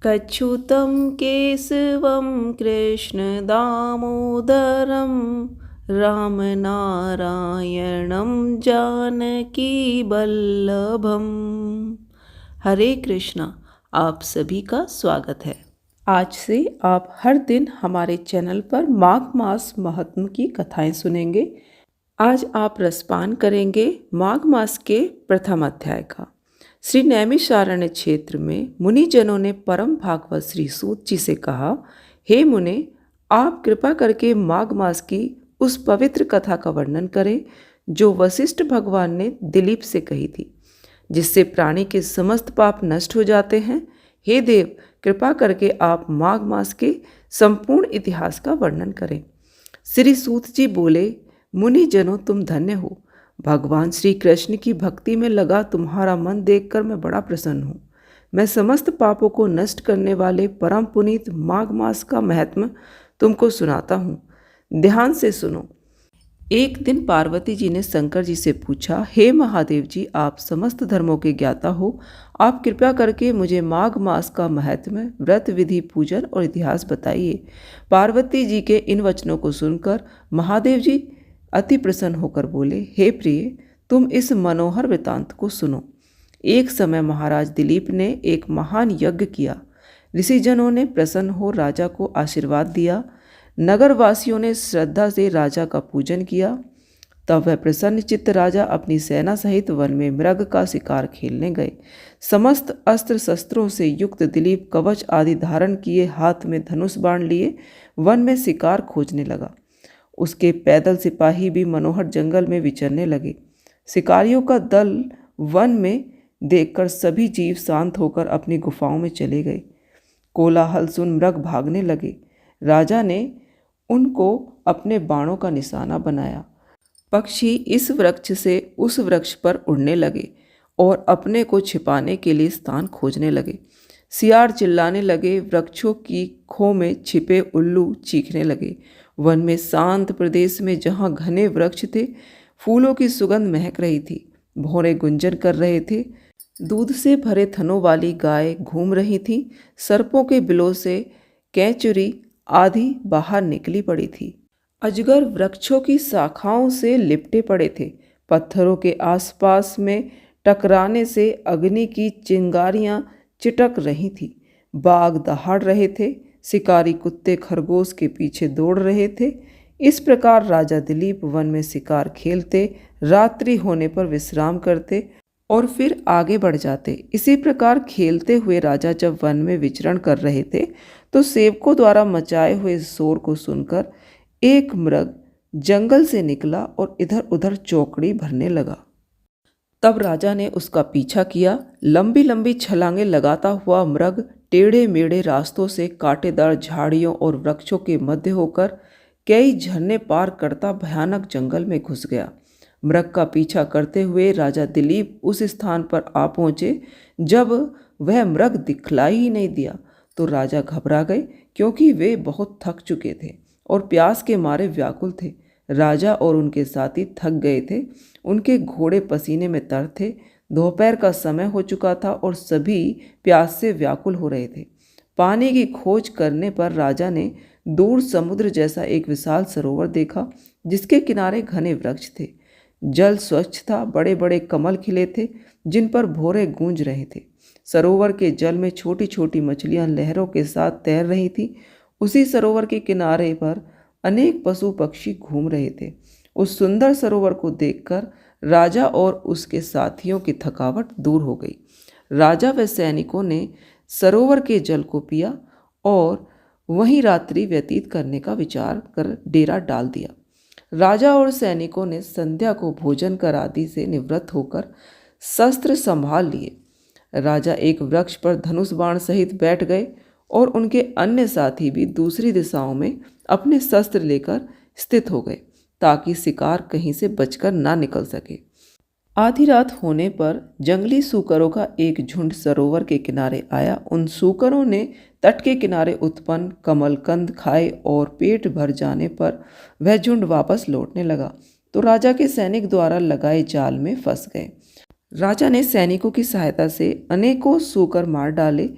कच्छुतं केशवं कृष्णदामोदरं रामनारायणं जानकीवल्लभम्। हरे कृष्णा। आप सभी का स्वागत है। आज से आप हर दिन हमारे चैनल पर माघ मास महात्म्य की कथाएं सुनेंगे। आज आप रसपान करेंगे माघ मास के प्रथम अध्याय का। श्री नैमिषारण्य क्षेत्र में मुनिजनों ने परम भागवत श्री सूत जी से कहा, हे मुने, आप कृपा करके माघ मास की उस पवित्र कथा का वर्णन करें जो वशिष्ठ भगवान ने दिलीप से कही थी, जिससे प्राणी के समस्त पाप नष्ट हो जाते हैं। हे देव, कृपा करके आप माघ मास के संपूर्ण इतिहास का वर्णन करें। श्री सूत जी बोले, मुनि जनों, तुम धन्य हो। भगवान श्री कृष्ण की भक्ति में लगा तुम्हारा मन देखकर मैं बड़ा प्रसन्न हूँ। मैं समस्त पापों को नष्ट करने वाले परम पुनीत माघ मास का महत्व तुमको सुनाता हूँ। ध्यान से सुनो। एक दिन पार्वती जी ने शंकर जी से पूछा, हे महादेव जी, आप समस्त धर्मों के ज्ञाता हो, आप कृपया करके मुझे माघ मास का महत्व, व्रत विधि, पूजन और इतिहास बताइए। पार्वती जी के इन वचनों को सुनकर महादेव जी अति प्रसन्न होकर बोले, हे प्रिय, तुम इस मनोहर वृतांत को सुनो। एक समय महाराज दिलीप ने एक महान यज्ञ किया। ऋषिजनों ने प्रसन्न हो राजा को आशीर्वाद दिया। नगरवासियों ने श्रद्धा से राजा का पूजन किया। तब वह प्रसन्न चित्त राजा अपनी सेना सहित वन में मृग का शिकार खेलने गए। समस्त अस्त्र शस्त्रों से युक्त दिलीप कवच आदि धारण किए, हाथ में धनुष बाण लिए वन में शिकार खोजने लगा। उसके पैदल सिपाही भी मनोहर जंगल में विचरने लगे। शिकारियों का दल वन में देखकर सभी जीव शांत होकर अपनी गुफाओं में चले गए। कोलाहल सुन मृग भागने लगे। राजा ने उनको अपने बाणों का निशाना बनाया। पक्षी इस वृक्ष से उस वृक्ष पर उड़ने लगे और अपने को छिपाने के लिए स्थान खोजने लगे। सियार चिल्लाने लगे। वृक्षों की खो में छिपे उल्लू चीखने लगे। वन में शांत प्रदेश में जहाँ घने वृक्ष थे, फूलों की सुगंध महक रही थी। भौरे गुंजन कर रहे थे। दूध से भरे थनों वाली गाय घूम रही थी। सर्पों के बिलों से कैचुरी आदि बाहर निकली पड़ी थी। अजगर वृक्षों की शाखाओं से लिपटे पड़े थे। पत्थरों के आसपास में टकराने से अग्नि की चिंगारियां चिटक रही थी। बाघ दहाड़ रहे थे। शिकारी कुत्ते खरगोश के पीछे दौड़ रहे थे। इस प्रकार राजा दिलीप वन में शिकार खेलते, रात्रि होने पर विश्राम करते और फिर आगे बढ़ जाते। इसी प्रकार खेलते हुए राजा जब वन में विचरण कर रहे थे तो सेवकों द्वारा मचाए हुए शोर को सुनकर एक मृग जंगल से निकला और इधर उधर चौकड़ी भरने लगा। तब राजा ने उसका पीछा किया। लंबी लंबी छलांगे लगाता हुआ मृग टेढ़े मेढ़े रास्तों से कांटेदार झाड़ियों और वृक्षों के मध्य होकर कई झरने पार करता भयानक जंगल में घुस गया। मृग का पीछा करते हुए राजा दिलीप उस स्थान पर आ पहुँचे। जब वह मृग दिखलाई ही नहीं दिया तो राजा घबरा गए, क्योंकि वे बहुत थक चुके थे और प्यास के मारे व्याकुल थे। राजा और उनके साथी थक गए थे। उनके घोड़े पसीने में तर थे। दोपहर का समय हो चुका था और सभी प्यास से व्याकुल हो रहे थे। पानी की खोज करने पर राजा ने दूर समुद्र जैसा एक विशाल सरोवर देखा, जिसके किनारे घने वृक्ष थे। जल स्वच्छ था। बड़े बड़े कमल खिले थे, जिन पर भौरे गूंज रहे थे। सरोवर के जल में छोटी छोटी मछलियां लहरों के साथ तैर रही थी। उसी सरोवर के किनारे पर अनेक पशु पक्षी घूम रहे थे। उस सुंदर सरोवर को देखकर राजा और उसके साथियों की थकावट दूर हो गई। राजा व सैनिकों ने सरोवर के जल को पिया और वहीं रात्रि व्यतीत करने का विचार कर डेरा डाल दिया। राजा और सैनिकों ने संध्या को भोजन कर आदि से निवृत्त होकर शस्त्र संभाल लिए। राजा एक वृक्ष पर धनुष बाण सहित बैठ गए और उनके अन्य साथी भी दूसरी दिशाओं में अपने शस्त्र लेकर स्थित हो गए, ताकि शिकार कहीं से बचकर ना निकल सके। आधी रात होने पर जंगली सूकरों का एक झुंड सरोवर के किनारे आया। उन सूकरों ने तट के किनारे उत्पन्न कमलकंद खाए और पेट भर जाने पर वह झुंड वापस लौटने लगा तो राजा के सैनिक द्वारा लगाए जाल में फंस गए। राजा ने सैनिकों की सहायता से अनेकों सूकर मार डाले।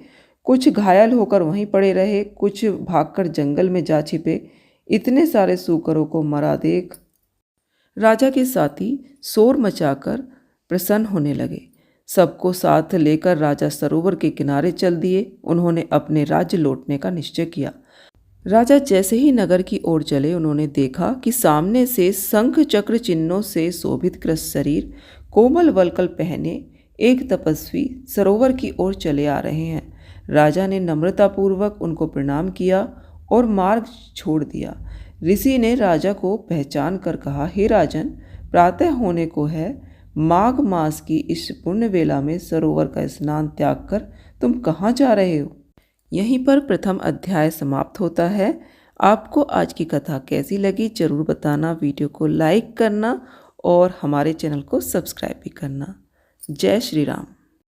कुछ घायल होकर वहीं पड़े रहे, कुछ भागकर जंगल में जा छिपे। इतने सारे सूकरों को मरा देख राजा के साथी शोर मचाकर प्रसन्न होने लगे। सबको साथ लेकर राजा सरोवर के किनारे चल दिए। उन्होंने अपने राज्य लौटने का निश्चय किया। राजा जैसे ही नगर की ओर चले, उन्होंने देखा कि सामने से शंख चक्र चिन्हों से शोभित कृष्ण शरीर, कोमल वल्कल पहने एक तपस्वी सरोवर की ओर चले आ रहे हैं। राजा ने नम्रतापूर्वक उनको प्रणाम किया और मार्ग छोड़ दिया। ऋषि ने राजा को पहचान कर कहा, हे राजन, प्रातः होने को है। माघ मास की इस पुण्य वेला में सरोवर का स्नान त्याग कर तुम कहाँ जा रहे हो? यहीं पर प्रथम अध्याय समाप्त होता है। आपको आज की कथा कैसी लगी जरूर बताना। वीडियो को लाइक करना और हमारे चैनल को सब्सक्राइब भी करना। जय श्री राम।